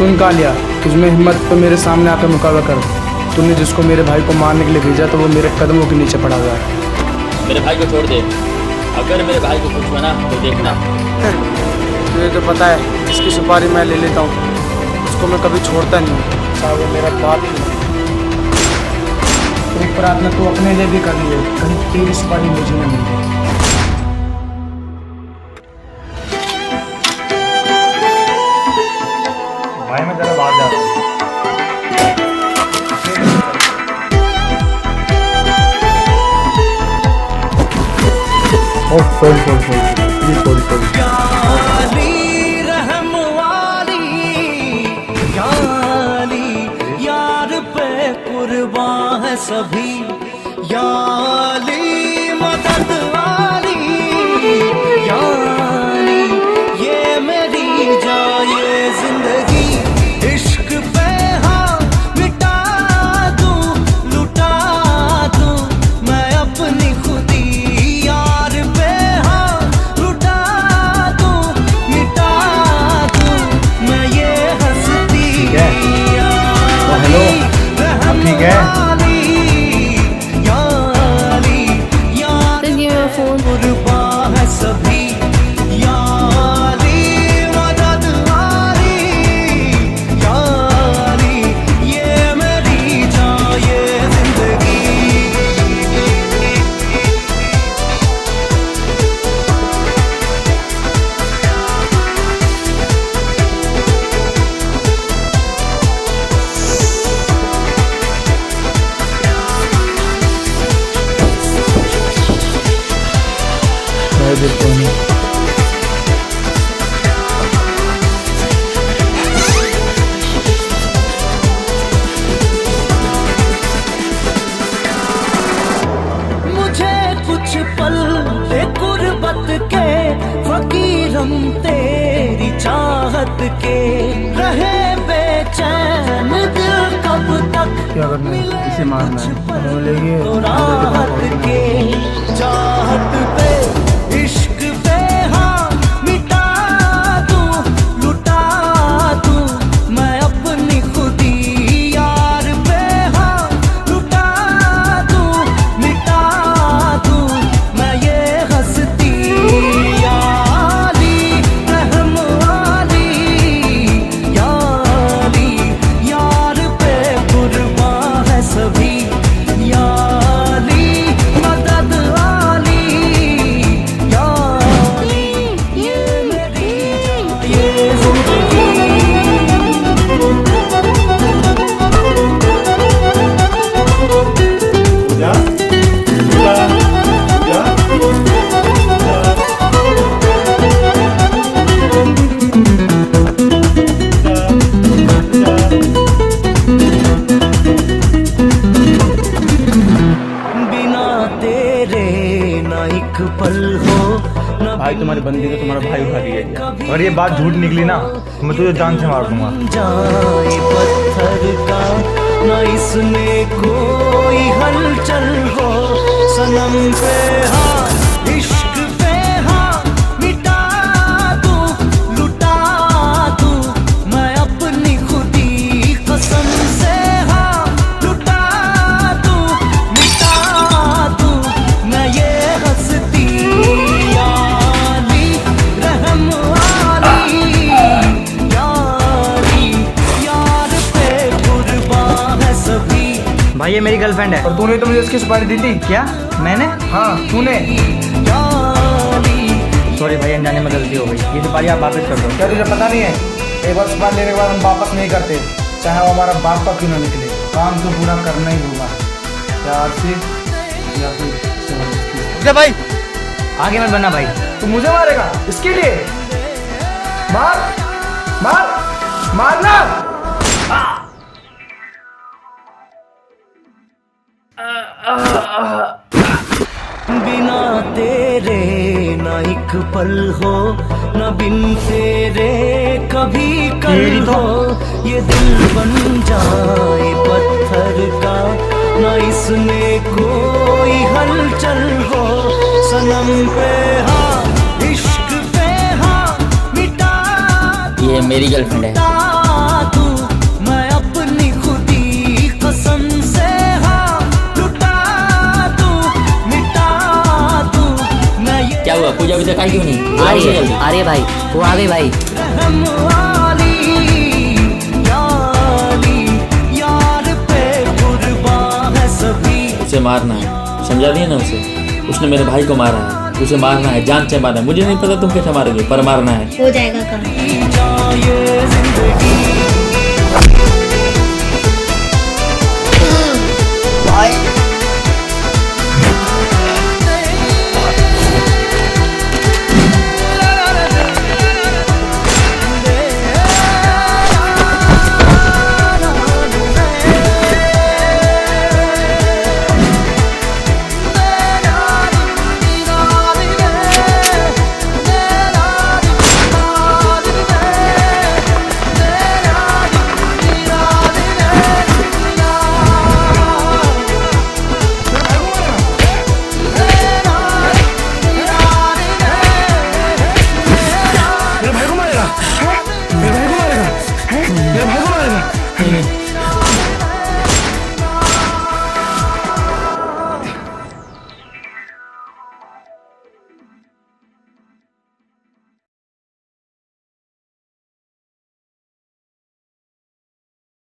सुन कालिया, तुझमें हिम्मत तो मेरे सामने आकर मुकाबला कर। तूने जिसको मेरे भाई को मारने के लिए भेजा तो वो मेरे कदमों के नीचे पड़ा हुआ है। मेरे भाई को छोड़ दे, अगर मेरे भाई को कुछ हुआ ना तो देखना। तुझे तो पता है जिसकी सुपारी मैं ले लेता हूँ उसको मैं कभी छोड़ता नहीं हूँ, चाहे वो मेरा बाप ही हो। एक प्रार्थना तू अपने लिए भी कर लिए, कहीं तेरी सुपारी मुझे न मिले। भाई मैं जरा बाहर जा रहा हूँ। यार पे कुर्बान है सभी, याली मदद वाली, याली ये मेरी जाए जिंदगी। इश्क पे हाँ मिटा दूं, लुटा दूं मैं अपनी खुदी, यार पे हाँ लुटा दूं, मिटा दूं मैं ये हंसती। हेलो, ठीक है? कुर्बान है सभी, यारी मदद वाली, यारी ये मेरी जाए जिंदगी। मुझे कुछ पल दे गुर्बत के, फकीरम तेरी चाहत के, रहे बेचैन दिल कब तक। क्या करना है? इसे मारना है। तो राहत के चाहत पे, इश्क पे हाँ मिटा दूं, लुटा दूं मैं अपनी खुदी, यार पे हाँ लुटा दूं, मिटा दूं मैं ये हंसती। याली रहम वाली, याली यार पे कुर्बान है सभी, याली मदद वाली, याली ये मेरी ये जिंदगी। जा, जा, जा। बिना तेरे ना एक पल हो, ना भाई तुम्हारी बंदी को तुम्हारा भाई उठा लिया। अगर ये बात झूठ निकली ना तो मैं तुझे जान से मार दूंगा। जाए पत्थर का ना इसमें कोई हलचल हो, सनम पे हाँ इश्क पे हाँ मिटा दूं, लुटा दूं मैं अपनी खुदी, कसम से हाँ लुटा दूं, मिटा दूं मैं ये हंसती। याली रहम वाली, यारी यार पे कुर्बान है सभी। भाई ये मेरी गर्लफ्रेंड है। और तूने तो मुझे उसकी सुपारी दी थी। क्या मैंने? हाँ तूने। सॉरी भाई, अनजाने में गलती हो गई। ये सुपारी आप वापस कर दो। क्या तुझे पता नहीं है, एक बार सुपारी लेने के बाद हम वापस नहीं करते, चाहे वो हमारा बाप का क्यों ना निकले। काम तो पूरा करना ही होगा, प्यार से या फिर जबरदस्ती। भाई आगे मत बनना भाई। तू मुझे मारेगा इसके लिए? मार मार मारना। बिना तेरे ना एक पल हो, ना बिन तेरे कभी कल हो, ये दिल बन जाए पत्थर का, ना इसमें कोई हलचल हो, सनम पे हाँ इश्क पे हाँ मिटा ये मेरी गर्लफ्रेंड है। क्या हुआ? पूजा अभी तक आई क्यों नहीं? आ बुलाओ रही उसे है, जल्दी। आ रही है भाई, वो आ गई भाई। रहम वाली यार पे कुर्बान है सभी। उसे मारना है, समझा दिया ना उसे? उसने मेरे भाई को मारा है, उसे मारना है, जान से मारना है। मुझे नहीं पता तुम कैसे मारोगे, पर मारना है। हो जाएगा काम। जाए